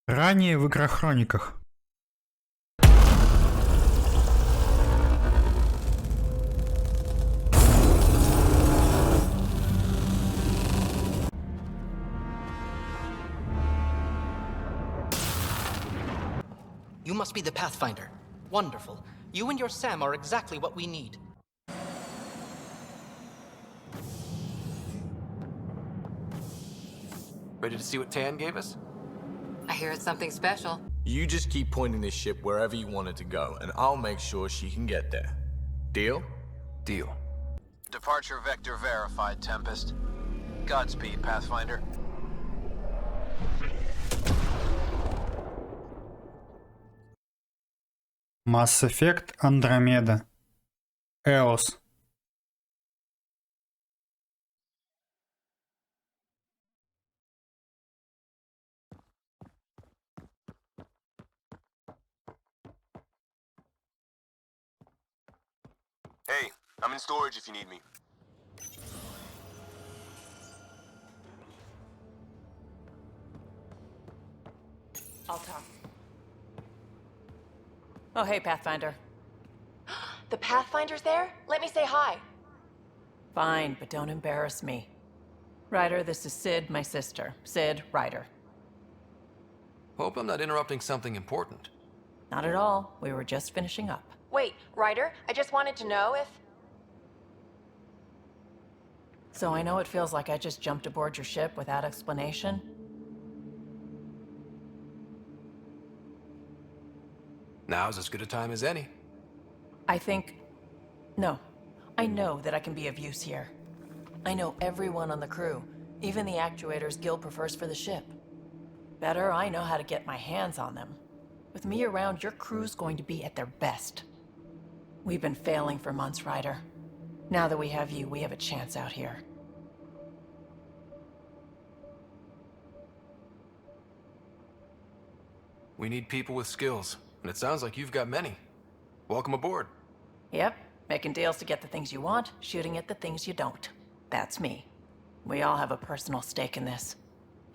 Ранее в играх хрониках. You must be the Pathfinder. Wonderful. You and your Sam are exactly what we need. Ready to see what Tan gave us? I hear it's something special. You just keep pointing this ship wherever you want it to go, and I'll make sure she can get there. Deal? Deal. Departure vector verified, Tempest. Godspeed, Pathfinder. Mass Effect Andromeda. Эос. Hey, I'm in storage if you need me. I'll talk. Oh, hey, Pathfinder. The Pathfinder's there? Let me say hi. Fine, but don't embarrass me. Ryder, this is Sid, my sister. Sid Ryder. Hope I'm not interrupting something important. Not at all. We were just finishing up. Wait, Ryder, I just wanted to know if... So I know it feels like I just jumped aboard your ship without explanation. Now's as good a time as any. No. I know that I can be of use here. I know everyone on the crew, even the actuators Gil prefers for the ship. Better, I know how to get my hands on them. With me around, your crew's going to be at their best. We've been failing for months, Ryder. Now that we have you, we have a chance out here. We need people with skills, and it sounds like you've got many. Welcome aboard. Yep, making deals to get the things you want, shooting at the things you don't. That's me. We all have a personal stake in this.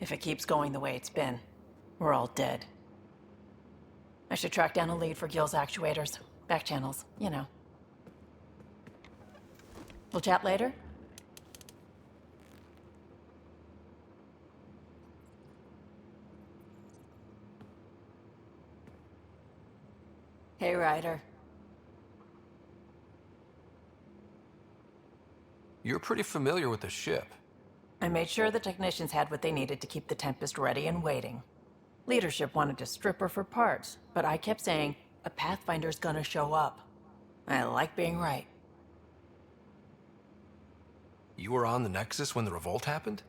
If it keeps going the way it's been, we're all dead. I should track down a lead for Gil's actuators. Back channels, you know. We'll chat later? Hey, Ryder. You're pretty familiar with the ship. I made sure the technicians had what they needed to keep the Tempest ready and waiting. Leadership wanted to strip her for parts, but I kept saying, a Pathfinder's gonna show up. I like being right. You were on the Nexus when the revolt happened?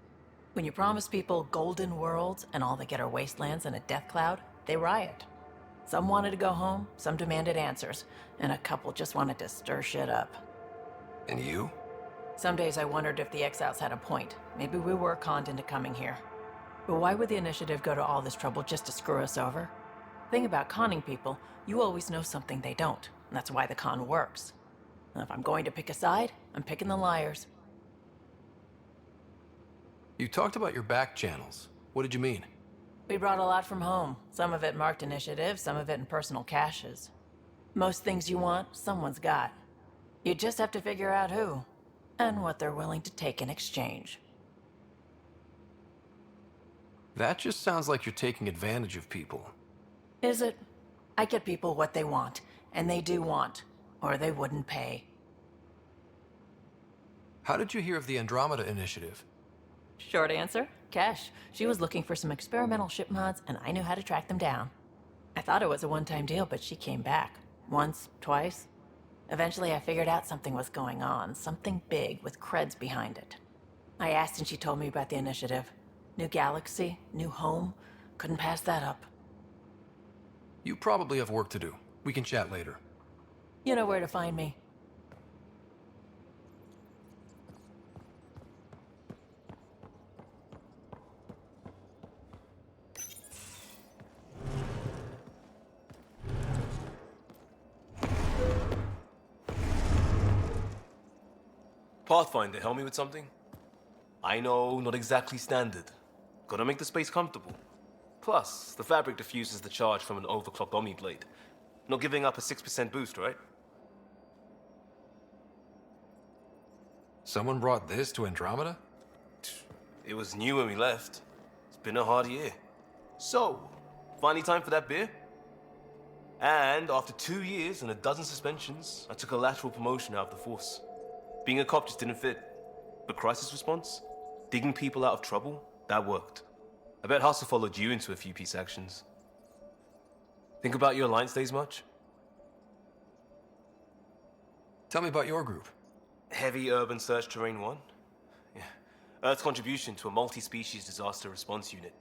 When you promise people golden worlds and all they get are wastelands and a death cloud, they riot. Some wanted to go home, some demanded answers, and a couple just wanted to stir shit up. And you? Some days I wondered if the exiles had a point. Maybe we were conned into coming here. But why would the Initiative go to all this trouble just to screw us over? Thing about conning people, you always know something they don't, and that's why the con works. And if I'm going to pick a side, I'm picking the liars. You talked about your back channels. What did you mean? We brought a lot from home. Some of it marked initiative, some of it in personal caches. Most things you want, someone's got. You just have to figure out who, and what they're willing to take in exchange. That just sounds like you're taking advantage of people. Is it? I get people what they want, and they do want, or they wouldn't pay. How did you hear of the Andromeda initiative? Short answer, Cash. She was looking for some experimental ship mods, and I knew how to track them down. I thought it was a one-time deal, but she came back. Once, twice. Eventually I figured out something was going on, something big with creds behind it. I asked and she told me about the initiative. New galaxy, new home. Couldn't pass that up. You probably have work to do. We can chat later. You know where to find me. Pathfinder, help me with something? I know, not exactly standard. Gotta make the space comfortable. Plus, the fabric diffuses the charge from an overclocked Omni blade. Not giving up a 6% boost, right? Someone brought this to Andromeda? It was new when we left. It's been a hard year. So, finally time for that beer? And after 2 years and a dozen suspensions, I took a lateral promotion out of the force. Being a cop just didn't fit. But crisis response? Digging people out of trouble? That worked. I bet Hustle followed you into a few peace actions. Think about your Alliance days much? Tell me about your group. Heavy Urban Search Terrain 1? Yeah. Earth's contribution to a multi-species disaster response unit.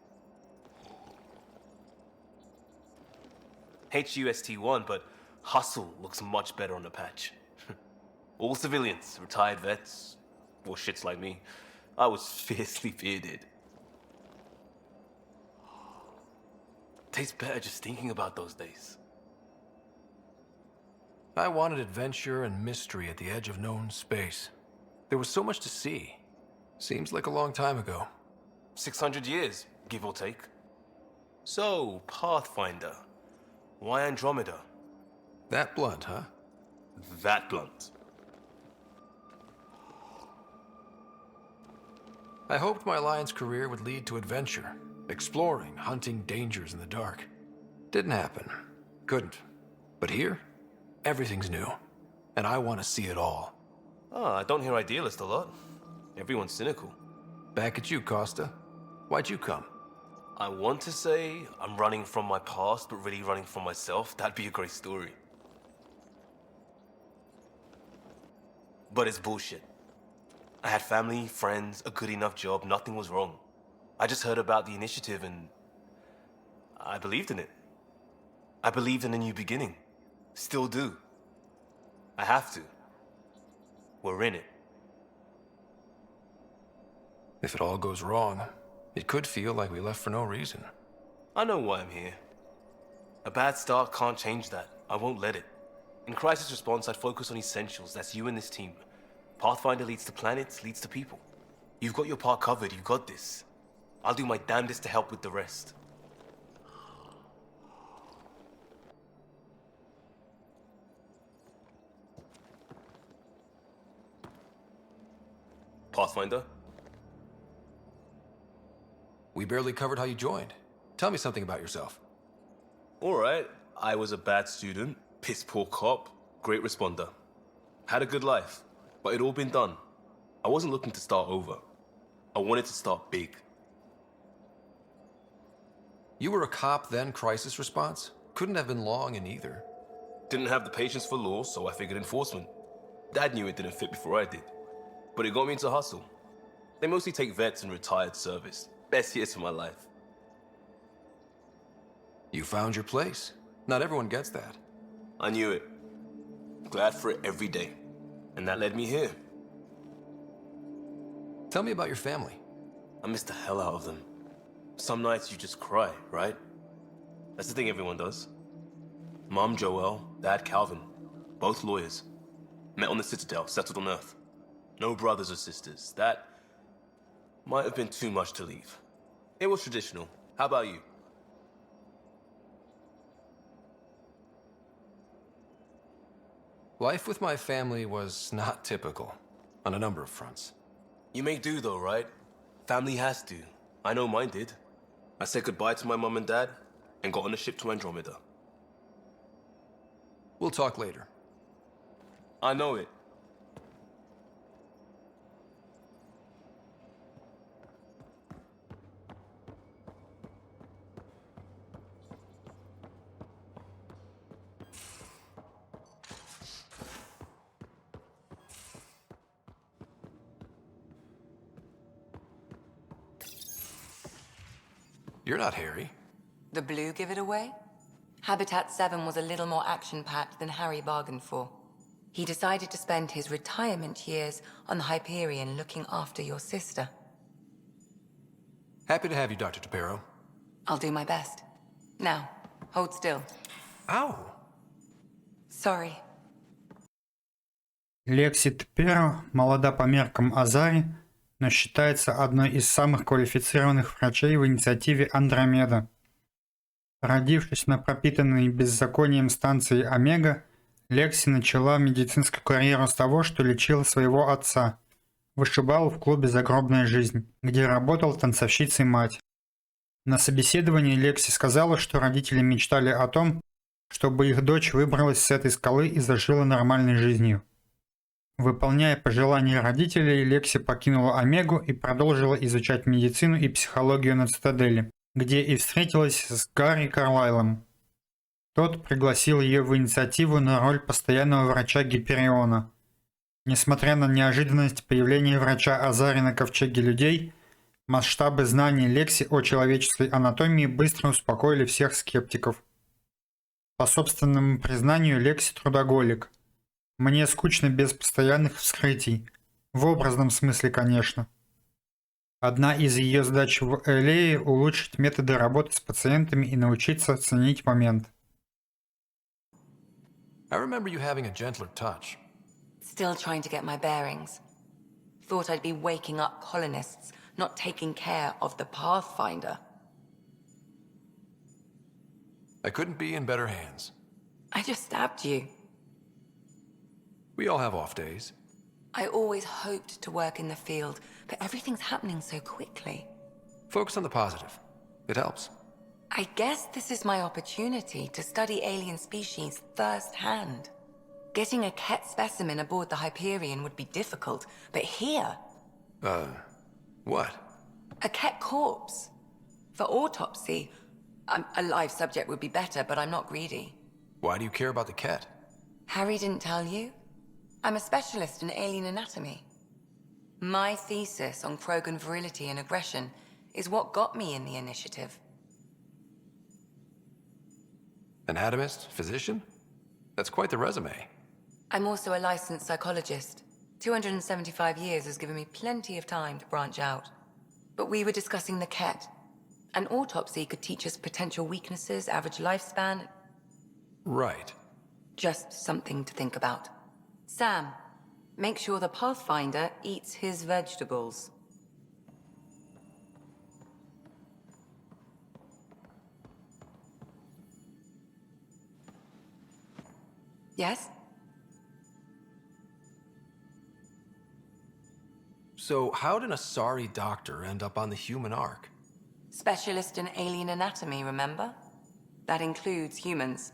HUST-1, but Hustle looks much better on the patch. All civilians, retired vets, or shits like me. I was fiercely bearded. Tastes better just thinking about those days. I wanted adventure and mystery at the edge of known space. There was so much to see. Seems like a long time ago. 600 years, give or take. So, Pathfinder. Why Andromeda? That blunt, huh? That blunt. I hoped my Alliance career would lead to adventure. Exploring, hunting dangers in the dark. Didn't happen. Couldn't. But here, everything's new. And I want to see it all. I don't hear idealist a lot. Everyone's cynical. Back at you, Costa. Why'd you come? I want to say I'm running from my past, but really running from myself. That'd be a great story. But it's bullshit. I had family, friends, a good enough job, nothing was wrong. I just heard about the initiative and I believed in it. I believed in a new beginning. Still do. I have to. We're in it. If it all goes wrong, it could feel like we left for no reason. I know why I'm here. A bad start can't change that. I won't let it. In crisis response, I'd focus on essentials. That's you and this team. Pathfinder leads to planets, leads to people. You've got your part covered. You've got this. I'll do my damnedest to help with the rest. Pathfinder? We barely covered how you joined. Tell me something about yourself. Alright, I was a bad student, piss poor cop, great responder. Had a good life, but it'd all been done. I wasn't looking to start over. I wanted to start big. You were a cop, then crisis response? Couldn't have been long in either. Didn't have the patience for law, so I figured enforcement. Dad knew it didn't fit before I did. But it got me into Hustle. They mostly take vets and retired service. Best years of my life. You found your place. Not everyone gets that. I knew it. Glad for it every day. And that led me here. Tell me about your family. I miss the hell out of them. Some nights you just cry, right? That's the thing everyone does. Mom Joelle, Dad Calvin. Both lawyers. Met on the Citadel, settled on Earth. No brothers or sisters. That might have been too much to leave. It was traditional. How about you? Life with my family was not typical, on a number of fronts. You make do though, right? Family has to. I know mine did. I said goodbye to my mom and dad, and got on a ship to Andromeda. We'll talk later. I know it. You're not Harry. The blue give it away? Habitat 7 was a little more action-packed than Harry bargained for. He decided to spend his retirement years on the Hyperion looking after your sister. Happy to have you, Dr. Tapero. I'll do my best. Now, hold still. Ow! Sorry. Лекси Тперо молода по меркам Азари, но считается одной из самых квалифицированных врачей в инициативе Андромеда. Родившись на пропитанной беззаконием станции Омега, Лекси начала медицинскую карьеру с того, что лечила своего отца, вышибалу в клубе «Загробная жизнь», где работал танцовщицей мать. На собеседовании Лекси сказала, что родители мечтали о том, чтобы их дочь выбралась с этой скалы и зажила нормальной жизнью. Выполняя пожелания родителей, Лекси покинула Омегу и продолжила изучать медицину и психологию на Цитадели, где и встретилась с Гарри Карлайлом. Тот пригласил ее в инициативу на роль постоянного врача Гипериона. Несмотря на неожиданность появления врача Азари на ковчеге людей, масштабы знаний Лекси о человеческой анатомии быстро успокоили всех скептиков. По собственному признанию, Лекси трудоголик. Мне скучно без постоянных вскрытий. В образном смысле, конечно. Одна из ее задач в Элее – улучшить методы работы с пациентами и научиться ценить момент. I remember you having a gentler touch. Still trying to get my bearings. Thought I'd be waking up colonists, not taking care of the Pathfinder. I couldn't be in better hands. I just stabbed you. We all have off days. I always hoped to work in the field, but everything's happening so quickly. Focus on the positive. It helps. I guess this is my opportunity to study alien species firsthand. Getting a Ket specimen aboard the Hyperion would be difficult, but here... What? A Ket corpse. For autopsy, a live subject would be better, but I'm not greedy. Why do you care about the Ket? Harry didn't tell you? I'm a specialist in alien anatomy. My thesis on Krogan virility and aggression is what got me in the initiative. Anatomist? Physician? That's quite the resume. I'm also a licensed psychologist. 275 years has given me plenty of time to branch out. But we were discussing the Ket. An autopsy could teach us potential weaknesses, average lifespan. Right. Just something to think about. Sam, make sure the Pathfinder eats his vegetables. Yes? So how did a sorry doctor end up on the human ark? Specialist in alien anatomy, remember? That includes humans.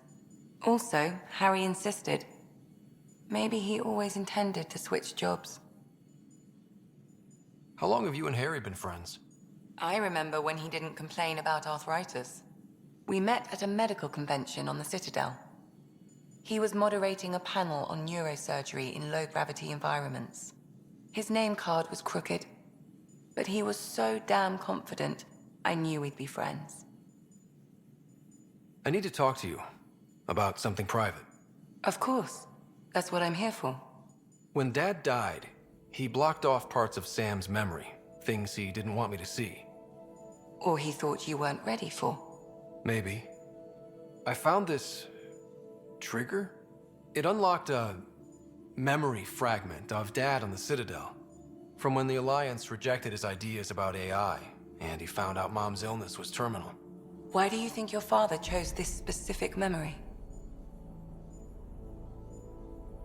Also, Harry insisted. Maybe he always intended to switch jobs. How long have you and Harry been friends? I remember when he didn't complain about arthritis. We met at a medical convention on the Citadel. He was moderating a panel on neurosurgery in low-gravity environments. His name card was crooked, but he was so damn confident, I knew we'd be friends. I need to talk to you about something private. Of course. That's what I'm here for. When Dad died, he blocked off parts of Sam's memory, things he didn't want me to see. Or he thought you weren't ready for. Maybe. I found this trigger. It unlocked a memory fragment of Dad on the Citadel, from when the Alliance rejected his ideas about AI, and he found out Mom's illness was terminal. Why do you think your father chose this specific memory?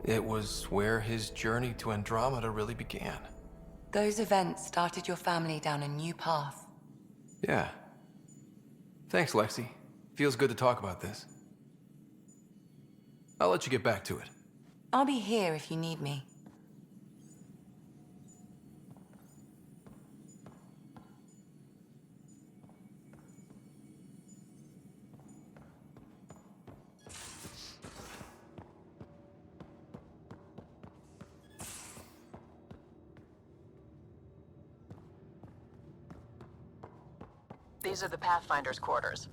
It was where his journey to Andromeda really began. Those events started your family down a new path. Yeah. Thanks, Lexi. Feels good to talk about this. I'll let you get back to it. I'll be here if you need me. These are the Pathfinder's quarters.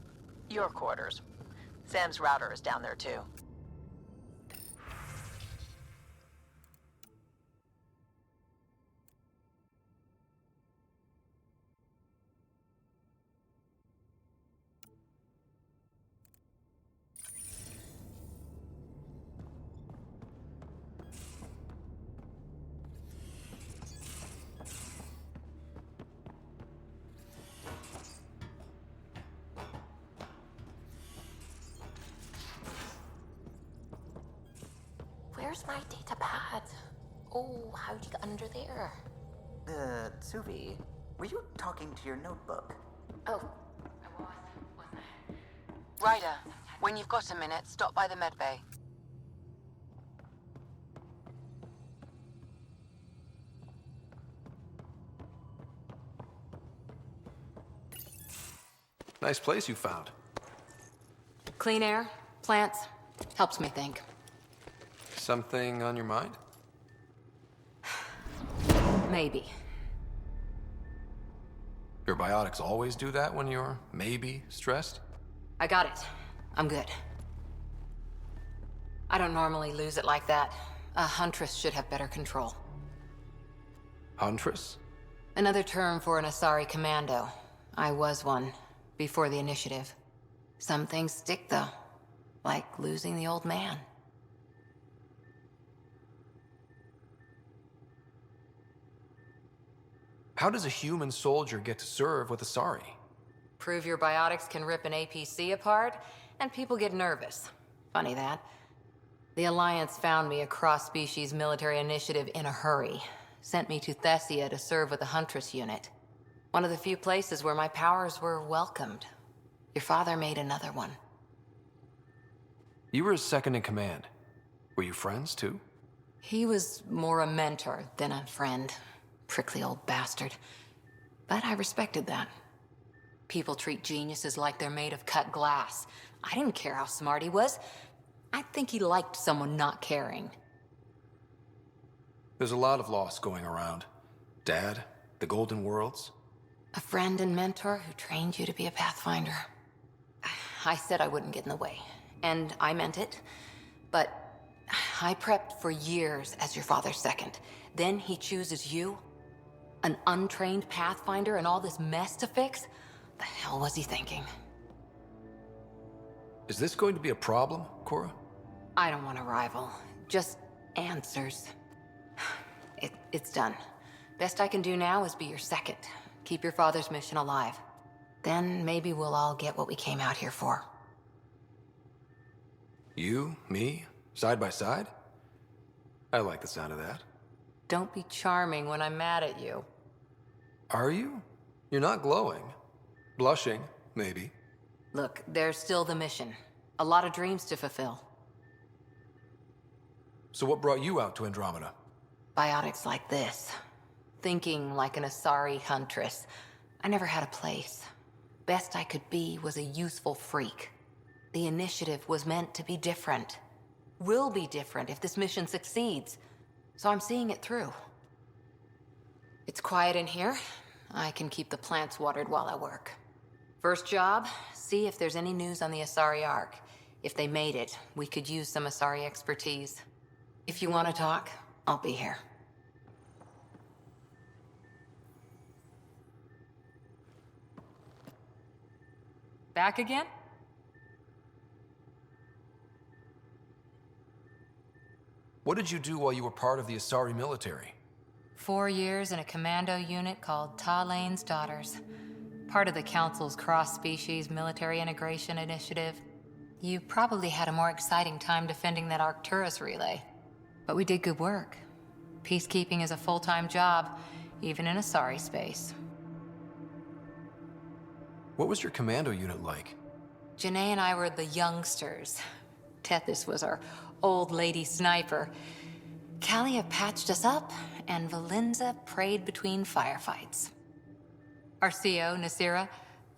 Your quarters. Sam's router is down there too. Where's my data pad? Oh, how'd you get under there? Suvi, were you talking to your notebook? Oh, I was, wasn't I? Ryder, when you've got a minute, stop by the medbay. Nice place you found. Clean air, plants, helps me think. Something on your mind? Maybe. Your biotics always do that when you're maybe stressed? I got it. I'm good. I don't normally lose it like that. A huntress should have better control. Huntress? Another term for an Asari commando. I was one, before the initiative. Some things stick, though. Like losing the old man. How does a human soldier get to serve with Asari? Prove your biotics can rip an APC apart, and people get nervous. Funny that. The Alliance found me a cross-species military initiative in a hurry. Sent me to Thessia to serve with the Huntress unit. One of the few places where my powers were welcomed. Your father made another one. You were his second in command. Were you friends, too? He was more a mentor than a friend. Prickly old bastard. But I respected that. People treat geniuses like they're made of cut glass. I didn't care how smart he was. I think he liked someone not caring. There's a lot of loss going around. Dad, the Golden Worlds. A friend and mentor who trained you to be a Pathfinder. I said I wouldn't get in the way. And I meant it. But I prepped for years as your father's second. Then he chooses you? An untrained Pathfinder and all this mess to fix? The hell was he thinking? Is this going to be a problem, Cora? I don't want a rival. Just answers. It's done. Best I can do now is be your second. Keep your father's mission alive. Then maybe we'll all get what we came out here for. You, me, side by side? I like the sound of that. Don't be charming when I'm mad at you. Are you? You're not glowing. Blushing, maybe. Look, there's still the mission. A lot of dreams to fulfill. So what brought you out to Andromeda? Biotics like this. Thinking like an Asari huntress. I never had a place. Best I could be was a useful freak. The initiative was meant to be different. Will be different if this mission succeeds. So I'm seeing it through. It's quiet in here. I can keep the plants watered while I work. First job, see if there's any news on the Asari Ark. If they made it, we could use some Asari expertise. If you want to talk, I'll be here. Back again? What did you do while you were part of the Asari military? 4 years in a commando unit called Talane's Daughters. Part of the Council's cross-species military integration initiative. You probably had a more exciting time defending that Arcturus relay. But we did good work. Peacekeeping is a full-time job, even in Asari space. What was your commando unit like? Janae and I were the youngsters. Tethys was our old lady sniper. Kalia patched us up, and Valenza prayed between firefights. Our CO, Nasira,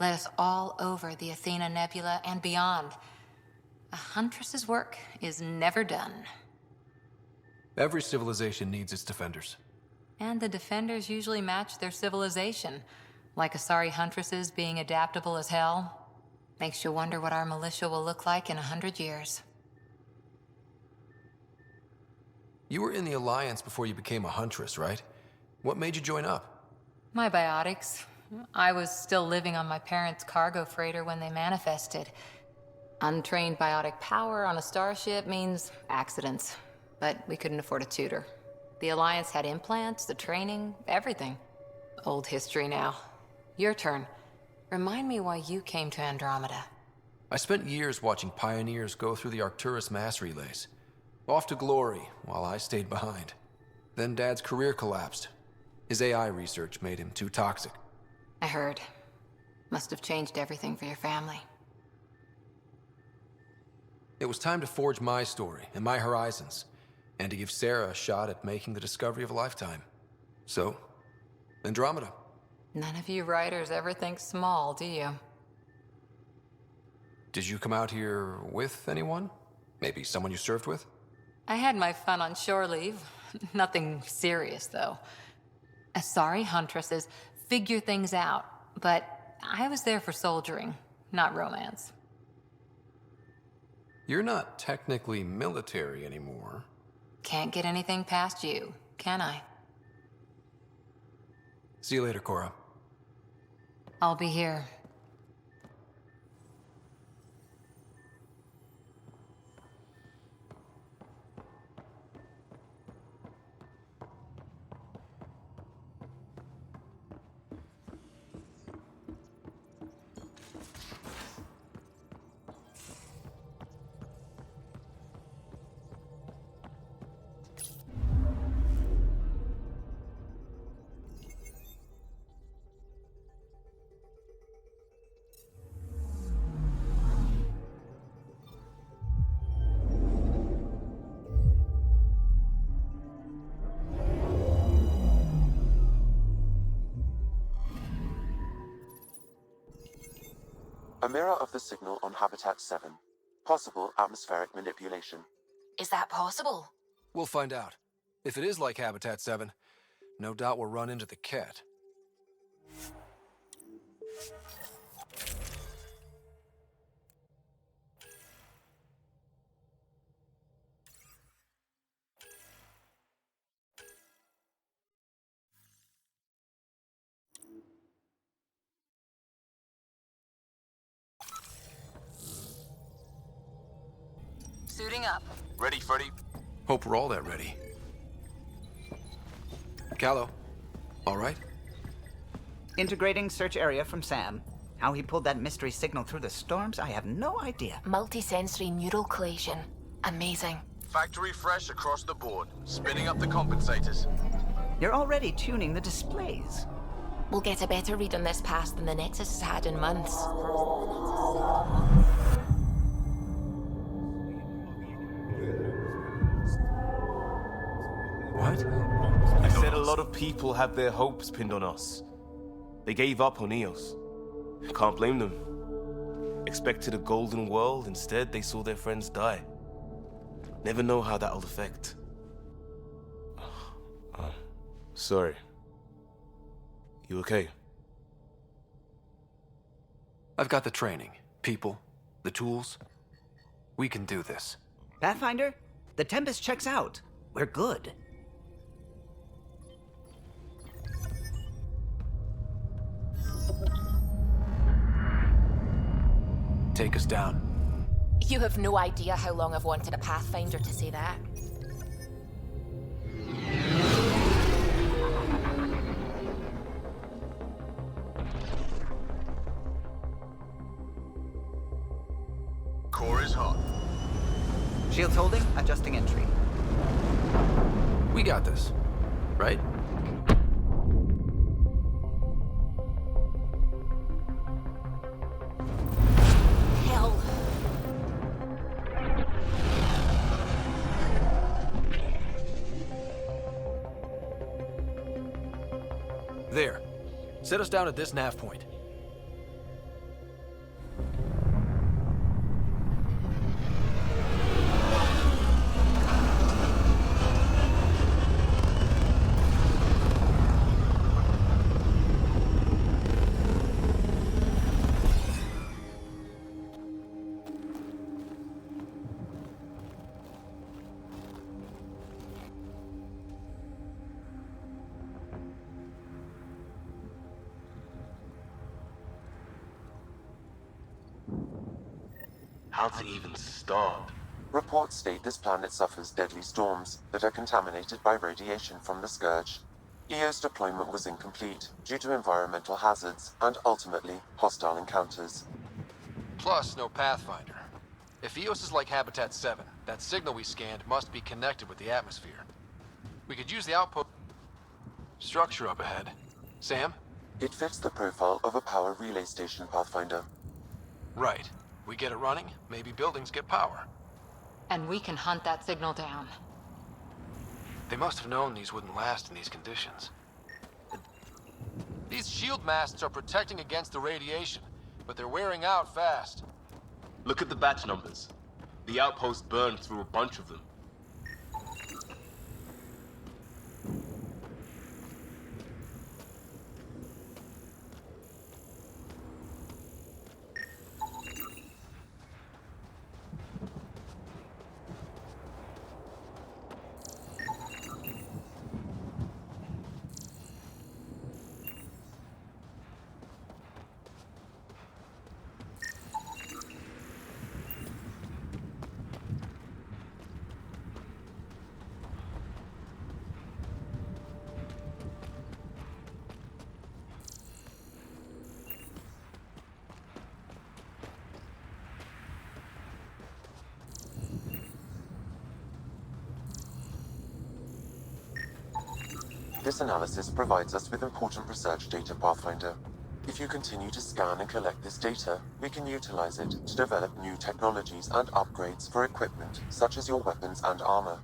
led us all over the Athena Nebula and beyond. A huntress's work is never done. Every civilization needs its defenders. And the defenders usually match their civilization, like Asari huntresses being adaptable as hell. Makes you wonder what our militia will look like in 100 years. You were in the Alliance before you became a huntress, right? What made you join up? My biotics. I was still living on my parents' cargo freighter when they manifested. Untrained biotic power on a starship means accidents. But we couldn't afford a tutor. The Alliance had implants, the training, everything. Old history now. Your turn. Remind me why you came to Andromeda. I spent years watching pioneers go through the Arcturus mass relays. Off to glory while I stayed behind. Then Dad's career collapsed. His AI research made him too toxic. I heard. Must have changed everything for your family. It was time to forge my story and my horizons, and to give Sarah a shot at making the discovery of a lifetime. So, Andromeda. None of you writers ever think small, do you? Did you come out here with anyone? Maybe someone you served with? I had my fun on shore leave. Nothing serious, though. Sorry, huntresses, figure things out. But I was there for soldiering, not romance. You're not technically military anymore. Can't get anything past you, can I? See you later, Cora. I'll be here. A mirror of the signal on Habitat 7. Possible atmospheric manipulation. Is that possible? We'll find out. If it is like Habitat 7, no doubt we'll run into the cat. Suiting up. Ready, Freddy? Hope we're all that ready. Callow, all right? Integrating search area from Sam. How he pulled that mystery signal through the storms, I have no idea. Multisensory neural collation. Amazing. Factory fresh across the board. Spinning up the compensators. You're already tuning the displays. We'll get a better read on this pass than the Nexus has had in months. What? I said a lot of people have their hopes pinned on us. They gave up on Eos. Can't blame them. Expected a golden world, instead they saw their friends die. Never know how that'll affect. Sorry. You okay? I've got the training, people, the tools. We can do this. Pathfinder, the Tempest checks out. We're good. Take us down. You have no idea how long I've wanted a Pathfinder to say that. Core is hot. Shields holding, adjusting entry. We got this, right? Hell. There. Set us down at this nav point. How to even start? Reports state this planet suffers deadly storms that are contaminated by radiation from the Scourge. EO's deployment was incomplete due to environmental hazards and ultimately hostile encounters. Plus, no Pathfinder. If Eos is like Habitat 7, That signal we scanned must be connected with the atmosphere. We could use the outpost structure up ahead. Sam? It fits the profile of a power relay station, Pathfinder. Right. We get it running, maybe buildings get power. And we can hunt that signal down. They must have known these wouldn't last in these conditions. These shield masts are protecting against the radiation, but they're wearing out fast. Look at the batch numbers. The outpost burned through a bunch of them. This analysis provides us with important research data, Pathfinder. If you continue to scan and collect this data, we can utilize it to develop new technologies and upgrades for equipment, such as your weapons and armor.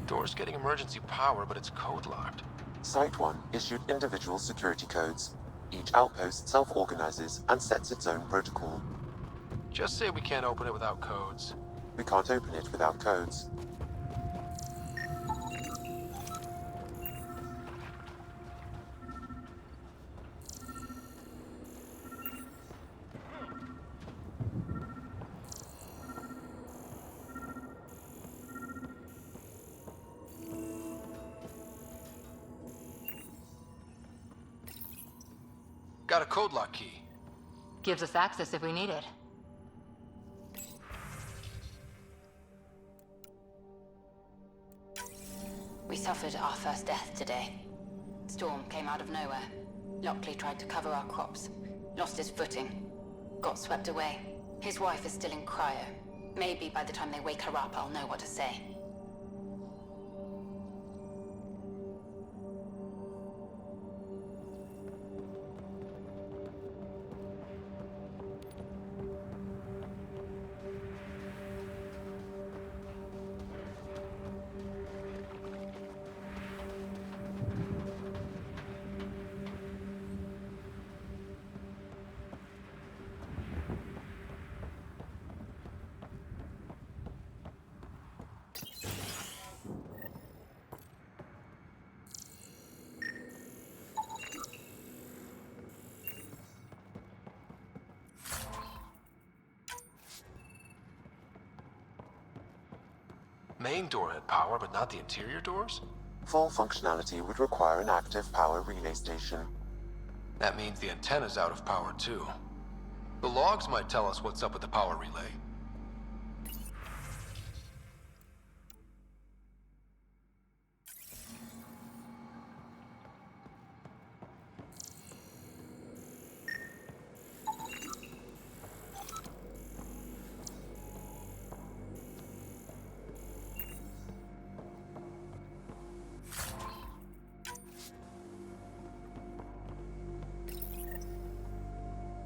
Door's getting emergency power, but it's code locked. Site 1 issued individual security codes. Each outpost self-organizes and sets its own protocol. Just say we can't open it without codes. We can't open it without codes. Got a code lock key. Gives us access if we need it. We suffered our first death today. Storm came out of nowhere. Lockley tried to cover our crops. Lost his footing. Got swept away. His wife is still in cryo. Maybe by the time they wake her up, I'll know what to say. Main door had power, but not the interior doors? Full functionality would require an active power relay station. That means the antenna's out of power too. The logs might tell us what's up with the power relay.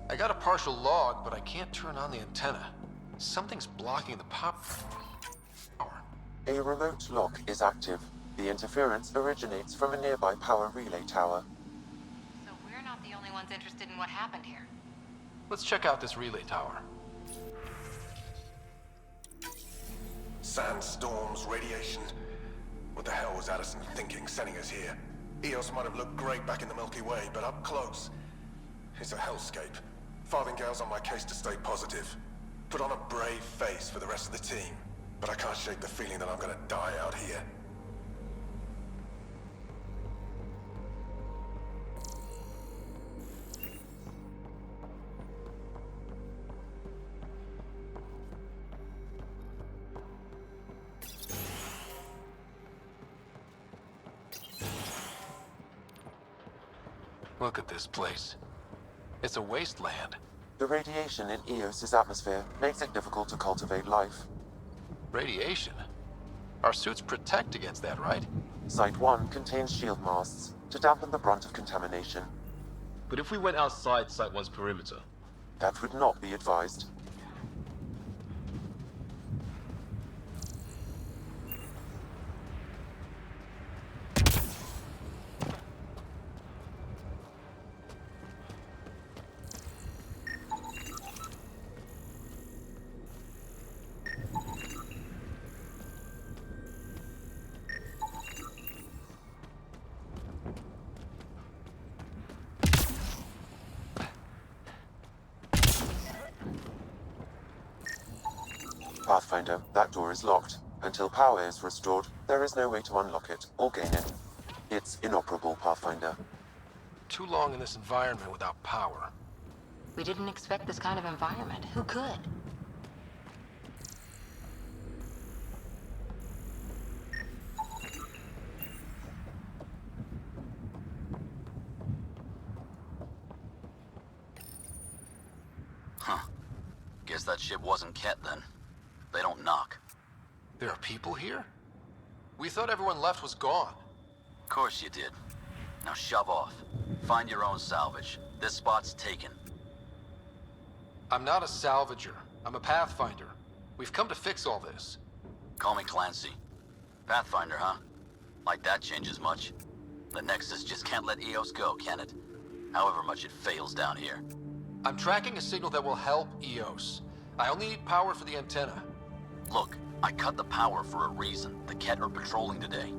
I got a partial log, but I can't turn on the antenna. Something's blocking the power. A remote lock is active. The interference originates from a nearby power relay tower. So we're not the only ones interested in what happened here. Let's check out this relay tower. Sandstorms, radiation. What the hell was Addison thinking sending us here? Eos might have looked great back in the Milky Way, but up close, it's a hellscape. Farthingale's on my case to stay positive. Put on a brave face for the rest of the team, but I can't shake the feeling that I'm gonna die out here. Look at this place. It's a wasteland. The radiation in Eose's atmosphere makes it difficult to cultivate life. Radiation? Our suits protect against that, right? Site 1 contains shield masts to dampen the brunt of contamination. But if we went outside Site 1's perimeter? That would not be advised. Pathfinder, that door is locked. Until power is restored, there is no way to unlock it or gain it. It's inoperable, Pathfinder. Too long in this environment without power. We didn't expect this kind of environment. Who could? Huh. Guess that ship wasn't Ket then. They don't knock. There are people here? We thought everyone left was gone. Of course you did. Now shove off. Find your own salvage. This spot's taken. I'm not a salvager. I'm a Pathfinder. We've come to fix all this. Call me Clancy. Pathfinder, huh? Like that changes much. The Nexus just can't let Eos go, can it? However much it fails down here. I'm tracking a signal that will help Eos. I only need power for the antenna. Look, I cut the power for a reason. The Ket are patrolling today.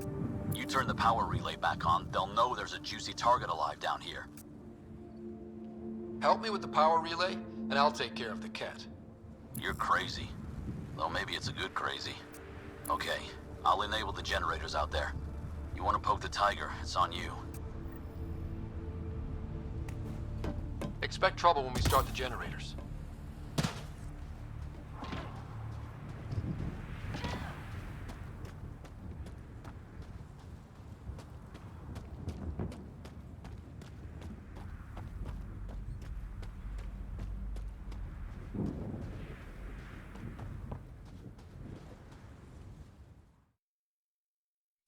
You turn the power relay back on, they'll know there's a juicy target alive down here. Help me with the power relay, and I'll take care of the Ket. You're crazy. Though maybe it's a good crazy. Okay, I'll enable the generators out there. You want to poke the tiger, it's on you. Expect trouble when we start the generators.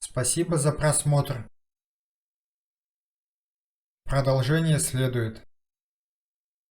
Спасибо за просмотр. Продолжение следует.